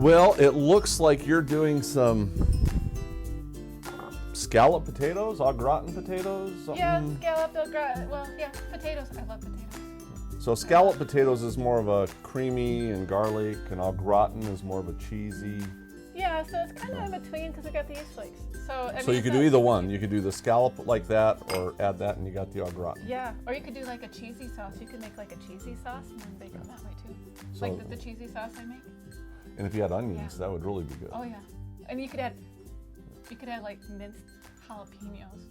Well, it looks like you're doing some scalloped potatoes, au gratin potatoes. Something. Yeah, scalloped au gratin. Well, yeah, potatoes. I love potatoes. So scalloped potatoes is more of a creamy and garlic, and au gratin is more of a cheesy. Yeah, so it's kind of in between because I got the yeast flakes. So I So you could do either one. You could do the scallop like that, or add that, and you got the au gratin. Yeah, or you could do like a cheesy sauce. You could make like a cheesy sauce and then bake it that way too. So, Like the cheesy sauce I make. And if you had onions, that would really be good. Oh yeah, and you could add like minced jalapenos.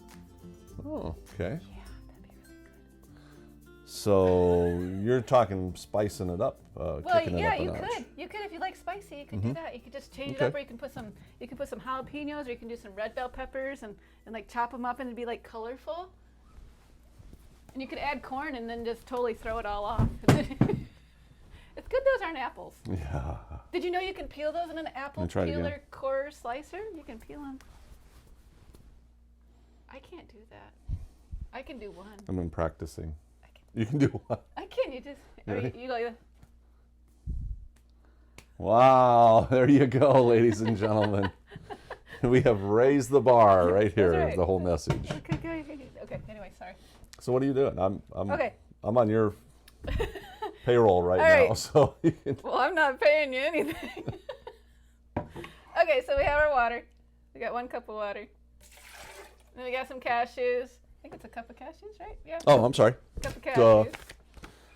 Oh, okay. Yeah, that'd be really good. So you're talking spicing it up, Well, kicking yeah, it up a you notch. could. You could if you like spicy. You could do that. You could just change it up, or you can put some. You can put some jalapenos, or you can do some red bell peppers, and like chop them up and it'd be like colorful. And you could add corn and then just totally throw it all off. It's good those aren't apples. Yeah. Did you know you can peel those in an apple peeler core slicer? You can peel them. I can't do that. I can do one. I've been practicing. You can do one. I can. You just you go. Wow, there you go, ladies and gentlemen. We have raised the bar right here. Right. The whole message. Okay. Anyway, sorry. So what are you doing? I'm on your payroll right now, so you can. Well, I'm not paying you anything. Okay, so we have our water. We got 1 cup of water. Then we got some cashews. I think it's a cup of cashews, right? Yeah. Oh, I'm sorry. Cup of cashews.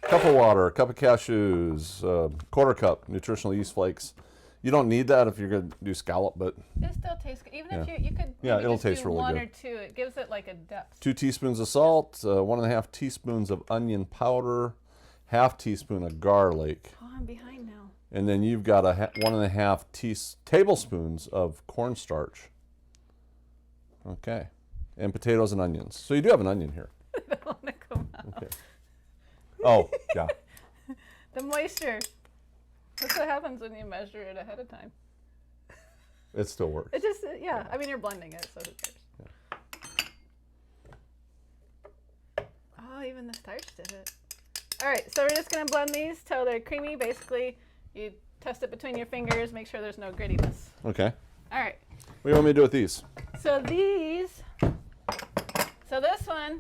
Cup of water, cup of cashews, 1/4 cup nutritional yeast flakes. You don't need that if you're going to do scallop, but It still tastes good. Even if you could it'll just taste do really one good. or two. It gives it like a depth. 2 teaspoons of salt, 1.5 teaspoons of onion powder, 1/2 teaspoon of garlic, Oh, I'm behind now. and then you've got 1.5 tablespoons of cornstarch. Okay, and potatoes and onions. So you do have an onion here. I don't want to come out. Okay. Oh, yeah. The moisture. That's what happens when you measure it ahead of time. It still works. It just, yeah. I mean, you're blending it, so who cares? Yeah. Oh, even the starch did it. All right, so we're just going to blend these till they're creamy. Basically, you test it between your fingers, make sure there's no grittiness. Okay. All right. What do you want me to do with these? So this one,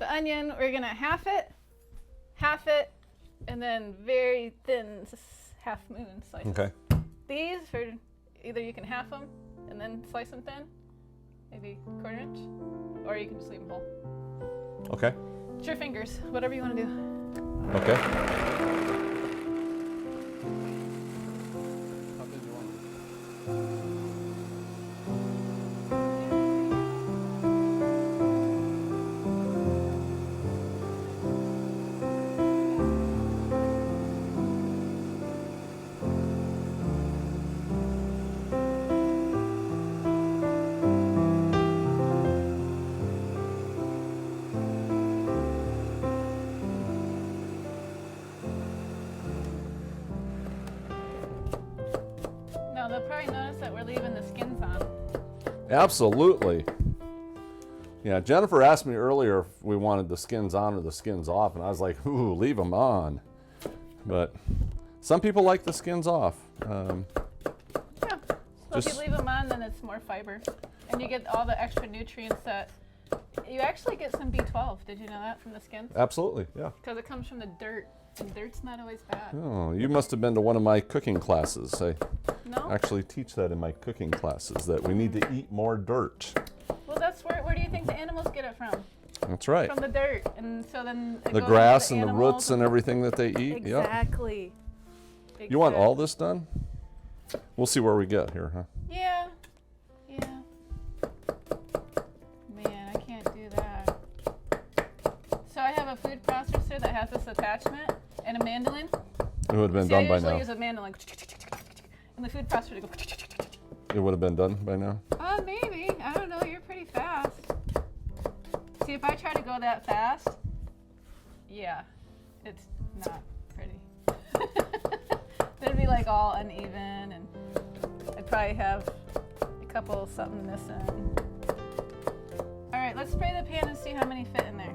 the onion, we're going to half it, and then very thin, half moon slices. Okay. These, either you can half them and then slice them thin, maybe 1/4 inch, or you can just leave them whole. Okay. It's your fingers, whatever you want to do. Okay. Now they'll probably notice that we're leaving the skins on. Absolutely. Yeah, Jennifer asked me earlier if we wanted the skins on or the skins off, and I was like, ooh, leave them on. But some people like the skins off. Yeah. So if you leave them on, then it's more fiber. And you get all the extra nutrients that you actually get some B12. Did you know that from the skins? Absolutely, yeah. Because it comes from the dirt. And dirt's not always bad. Oh, you must have been to one of my cooking classes. I No? actually teach that in my cooking classes, that we need to eat more dirt. Well, that's where do you think the animals get it from? That's right. From the dirt. And so then it The goes grass into and the animals roots and everything that they eat. Yep. Exactly. You want all this done? We'll see where we get here, huh? Yeah. Yeah. Man, I can't do that. So I have a food processor that has this attachment and a mandolin. It would have been See, I done by usually now. use a mandolin. And the food processor to go. It would have been done by now. Maybe. I don't know. You're pretty fast. See, if I try to go that fast, yeah, it's not pretty. It'd be like all uneven, and I'd probably have a couple something missing. All right, let's spray the pan and see how many fit in there.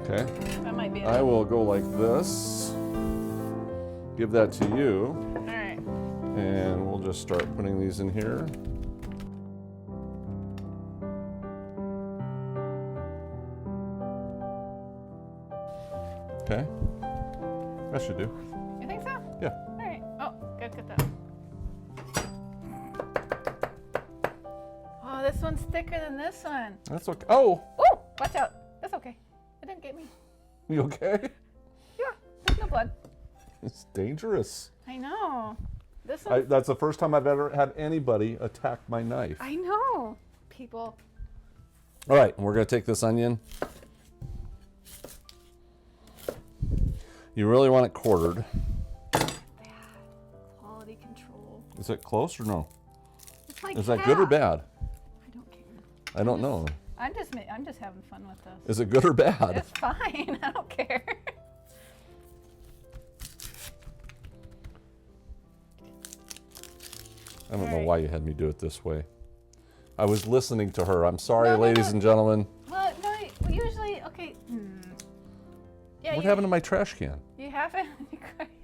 Okay. That might be it. I will go like this. Give that to you. All right. And we'll just start putting these in here. Okay. That should do. You think so? Yeah. All right. Oh, gotta get that. Oh, this one's thicker than this one. That's okay. Oh! Oh, watch out. That's okay. It didn't get me. You okay? Yeah, there's no blood. It's dangerous. I know. This one. That's the first time I've ever had anybody attack my knife. I know. People. All right, we're going to take this onion. You really want it quartered. Quality control. Is it close or no? It's like Is that good or bad? I don't care. I don't know. I'm just having fun with this. Is it good or bad? It's fine. I don't care. I don't know Alright. why you had me do it this way. I was listening to her. I'm sorry, No, ladies and gentlemen. Well, no, usually, okay. Yeah, What happened to my trash can? You haven't?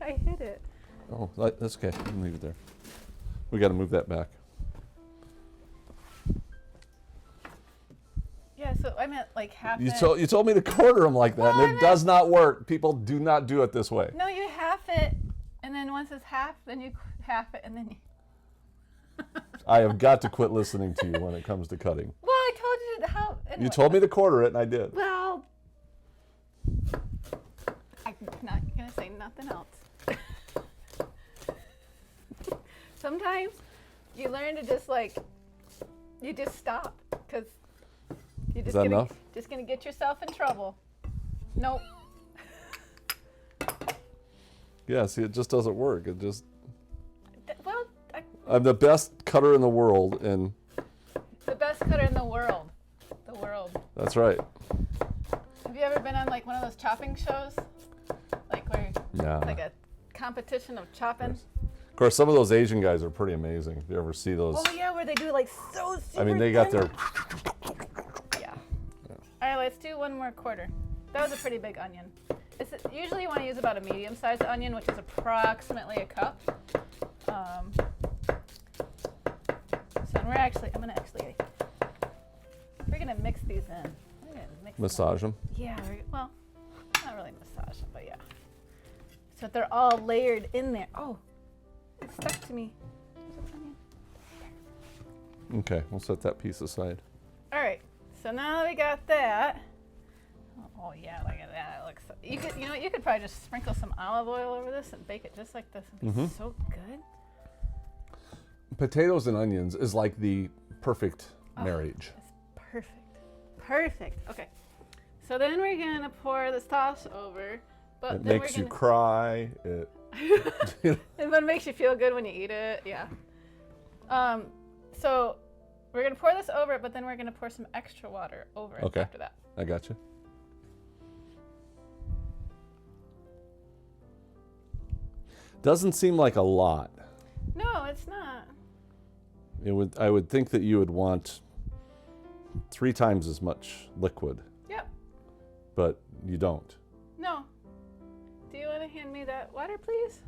I hit it. Oh, that's okay. You can leave it there. We got to move that back. Yeah, so I meant like half You it. told me to quarter them like that, Well, I and it meant- does not work. People do not do it this way. No, you half it, and then once it's half, then you half it, and then you. I have got to quit listening to you when it comes to cutting. Well, I told you how. You told me to quarter it, and I did. Well, I'm not gonna say nothing else. Sometimes you learn to just you just stop because you're Is that enough? just gonna get yourself in trouble. Nope. Yeah, see, it just doesn't work. It just. Well, I'm the best cutter in the world, and the best cutter in the world. The world. that's right. Have you ever been on like one of those chopping shows? Like where Yeah. like a competition of chopping? Of course, some of those Asian guys are pretty amazing. If you ever see those. Oh yeah, where they do like so super I mean, they got thin. their. Yeah. All right, let's do one more quarter. That was a pretty big onion. Usually you want to use about a medium-sized onion, which is approximately a cup. So we're gonna mix these in. We're gonna mix Massage them. Yeah, well, not really massage them, but yeah. So they're all layered in there. Oh, it stuck to me. There's an onion. Okay, we'll set that piece aside. All right, so now that we got that. Oh yeah, look at that. It looks. You could probably just sprinkle some olive oil over this and bake it just like this. It'd be so good. Potatoes and onions is like the perfect marriage. It's perfect. Perfect. Okay. So then we're gonna pour the sauce over, but It then makes we're you gonna, cry. It. and but it makes you feel good when you eat it. Yeah. So we're gonna pour this over it, but then we're gonna pour some extra water over it Okay. after that. I got you. Doesn't seem like a lot. No, it's not. I would think that you would want 3 times as much liquid, Yep. but you don't. No. Do you want to hand me that water, please?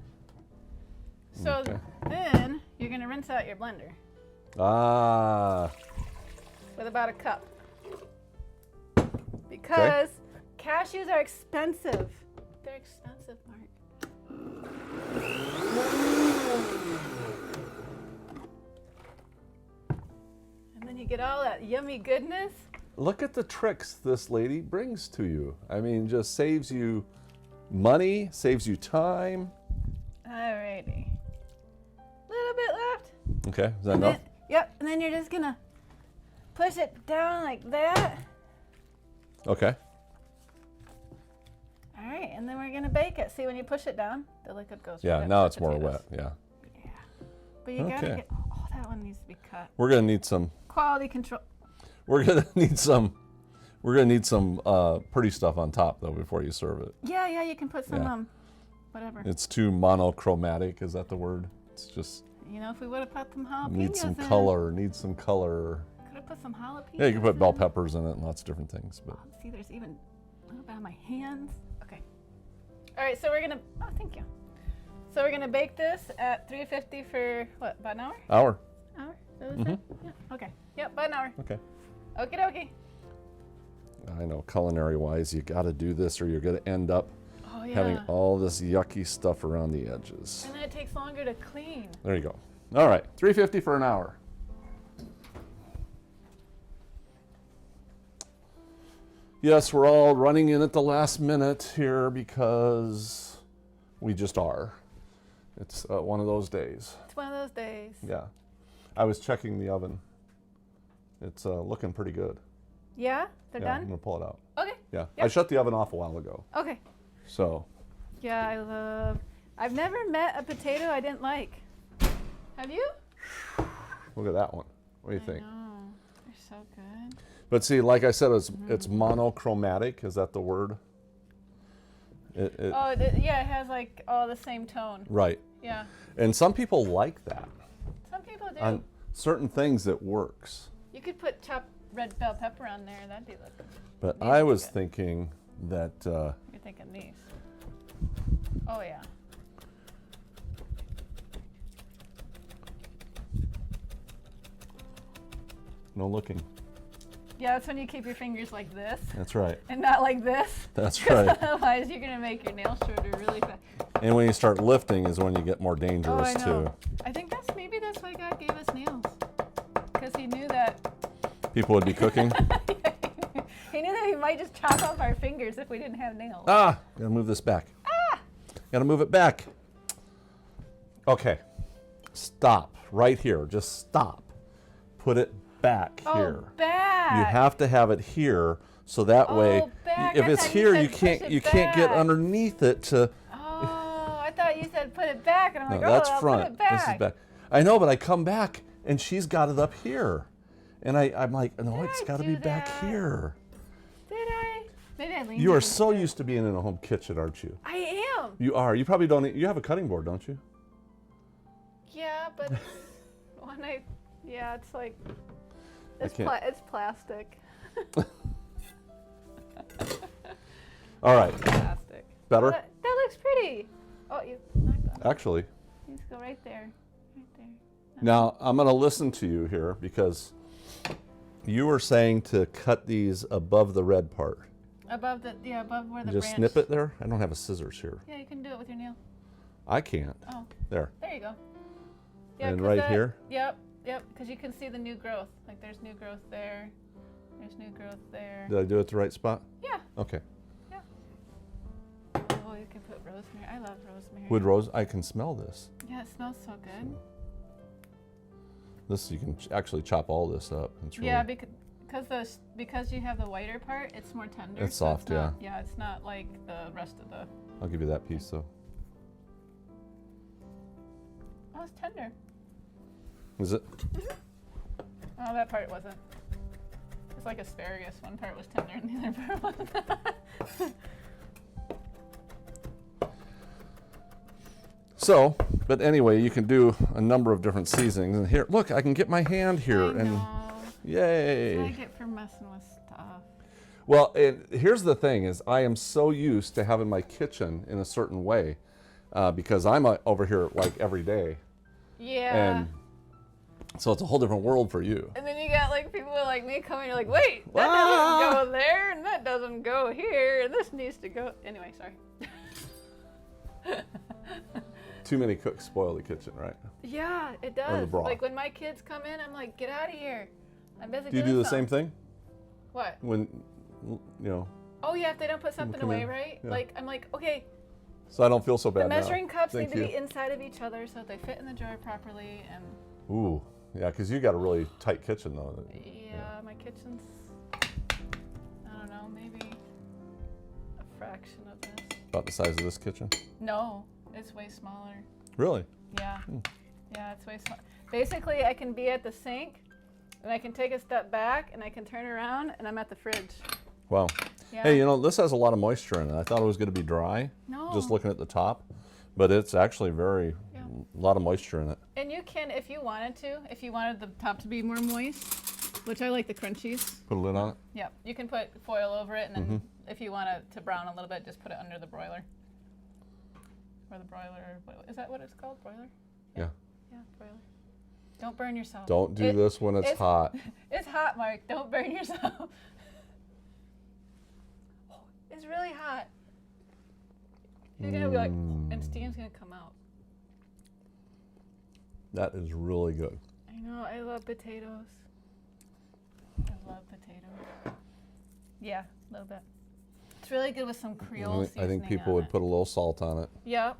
So Okay. then you're gonna rinse out your blender Ah, with about a cup. Because cashews are expensive. They're expensive, Mark. And then you get all that yummy goodness. look at the tricks this lady brings to you. I mean, just saves you money, saves you time. Alrighty. Little bit left. Okay, is that And enough? then, yep, and then you're just gonna push it down like that. Okay. All right, and then we're gonna bake it. See, when you push it down, the liquid goes. Yeah, right up now the it's more potatoes. wet. Yeah. Yeah, but you gotta Okay. get. Oh, that one needs to be cut. We're gonna need some. Quality control. We're gonna need some. We're gonna need some pretty stuff on top though before you serve it. Yeah, yeah, you can put some Yeah. whatever. It's too monochromatic. Is that the word? It's just You know, if we would have put some jalapenos needs some in, color. Needs some color. could have put some jalapenos. Yeah, you can put bell in. peppers in it and lots of different things. But Oh, see, there's even a little bit on my hands. Okay. All right, so we're gonna. Oh, thank you. So we're gonna bake this at 350 for what? About an hour? Hour. Hour? Is that what it said? Yeah. Okay. Yep. About an hour. Okay. Okie dokie. I know, culinary wise, you got to do this or you're going to end up Oh yeah. having all this yucky stuff around the edges. And then it takes longer to clean. There you go. All right, 350 for an hour. Yes, we're all running in at the last minute here because we just are. It's one of those days. It's one of those days. Yeah. I was checking the oven. It's looking pretty good. Yeah? They're Yeah, I'm done? going to pull it out. Okay. Yeah. Yep. I shut the oven off a while ago. Okay. So, Yeah, I've never met a potato I didn't like. Have you? look at that one. What do you think? No, they're so good. But see, like I said, it's monochromatic. Is that the word? Yeah, it has like all the same tone. Right. Yeah. And some people like that. Some people do. On certain things, it works. You could put chopped red bell pepper on there. That'd be like. But These I would be was good. thinking that You're thinking these. Oh yeah. no looking. Yeah, that's when you keep your fingers like this That's right. and not like this. That's 'Cause right. Otherwise, you're gonna make your nails shorter really fast. And when you start lifting is when you get more Oh, dangerous I know. too. I think maybe that's why God gave us nails, because He knew that. People would be cooking. He knew that He might just chop off our fingers if we didn't have nails. Ah, gotta move this back. Gotta move it back. Okay, stop right here. Just stop. Put it back here. Oh, back. You have to have it here, so that way, back. if I it's thought you here, said you push can't it get back. underneath it to. Oh, I thought you said put it back, and I'm No, like, that's I'll front. put it back. This is back. I know, but I come back and she's got it up here, and I'm like, no, Did it's I got to do be back that? here. Did I? Maybe I leaned. You are against so it. used to being in a home kitchen, aren't you? I am. You are. You probably don't. You have a cutting board, don't you? Yeah, but when it's like, it's can't- it's plastic. All right. Plastic. Better? That looks pretty. Oh, you knocked off. Actually, You just go right there. Right there. now I'm going to listen to you here because you were saying to cut these above the red part. Above where the Just branch. snip it there. I don't have a scissors here. Yeah, you can do it with your nail. I can't. Oh, There. there you go. Yeah, And 'cause right here? Yep, because you can see the new growth. Like there's new growth there. There's new growth there. Did I do it the right spot? Yeah. Okay. Yeah. Oh, you can put rosemary. I love rosemary. Wood rose. I can smell this. Yeah, it smells so good. This you can actually chop all this up. It's really, Yeah, because you have the whiter part, it's more tender. It's so soft, not, yeah. It's not like the rest of the. I'll give you that piece though. Oh, it's tender. Is it? Oh, that part wasn't. It's like asparagus. One part was tender and the other part wasn't. So, but anyway, you can do a number of different seasonings. And here, look, I can get my hand here, I and know. yay! I get for messing with stuff. Well, and here's the thing: is I am so used to having my kitchen in a certain way because I'm over here like every day, Yeah. and so it's a whole different world for you. And then you got like people like me coming, you're like, wait, that Ah! doesn't go there, and that doesn't go here, and this needs to go. Anyway, sorry. Too many cooks spoil the kitchen, right? Yeah, it Or the does. broth. Like when my kids come in, I'm like, get out of here. I'm busy Do you doing do the same something. thing What? when you know? Oh yeah, if they don't put something come away, in. right? Yeah. Like I'm like, okay, So I don't feel so the bad now. measuring cups Thank need to you. be inside of each other so that they fit in the drawer properly. And Ooh, yeah, because you got a really tight kitchen though. yeah, my kitchen's, I don't know, maybe a fraction of this. About the size of this kitchen. No, it's way smaller. Really? Yeah. Yeah, it's way small. Basically, I can be at the sink, and I can take a step back, and I can turn around, and I'm at the fridge. Wow. Yeah. Hey, you know, this has a lot of moisture in it. I thought it was going to be dry, No. just looking at the top, but it's actually a lot of moisture in it. And you can, if you wanted the top to be more moist, which I like the crunchies. Put a lid on it. Yep. You can put foil over it, and then if you want it to brown a little bit, just put it under the broiler. for the broiler. Is that what it's called? Broiler? Yeah. Yeah, broiler. Don't burn yourself. Don't do this when it's hot. It's hot, Mark. Don't burn yourself. Oh, it's really hot. He's gonna be like, and steam's gonna come out. That is really good. I know. I love potatoes. I love potatoes. Yeah, a little bit. It's really good with some Creole seasoning. I think people would put a little salt on it. Yep.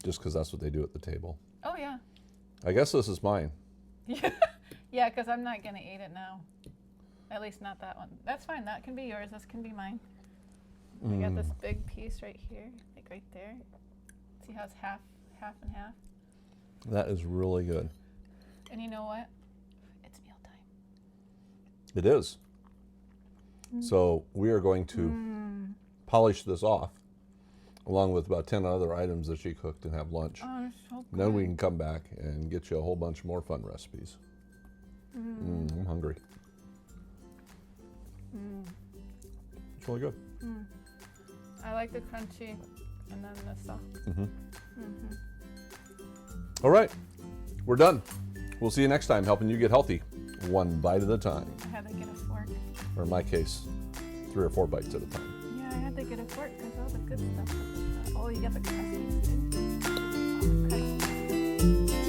Just because that's what they do at the table. Oh yeah. I guess this is mine. Yeah, because I'm not gonna eat it now. At least not that one. That's fine. That can be yours. This can be mine. I got this big piece right here, like right there. See how it's half and half? That is really good. And you know what? It's mealtime. It is. So we are going to polish this off, along with about 10 other items that she cooked, and have lunch. Oh, it's so good. Then we can come back and get you a whole bunch more fun recipes. I'm hungry. It's really good. I like the crunchy and then the soft. All right, we're done. We'll see you next time, helping you get healthy, one bite at a time. I had to get a fork. Or in my case, 3 or 4 bites at a time. Yeah, I had to get a fork because all the good stuff. Oh, you got the cashews too. Oh, the cashews.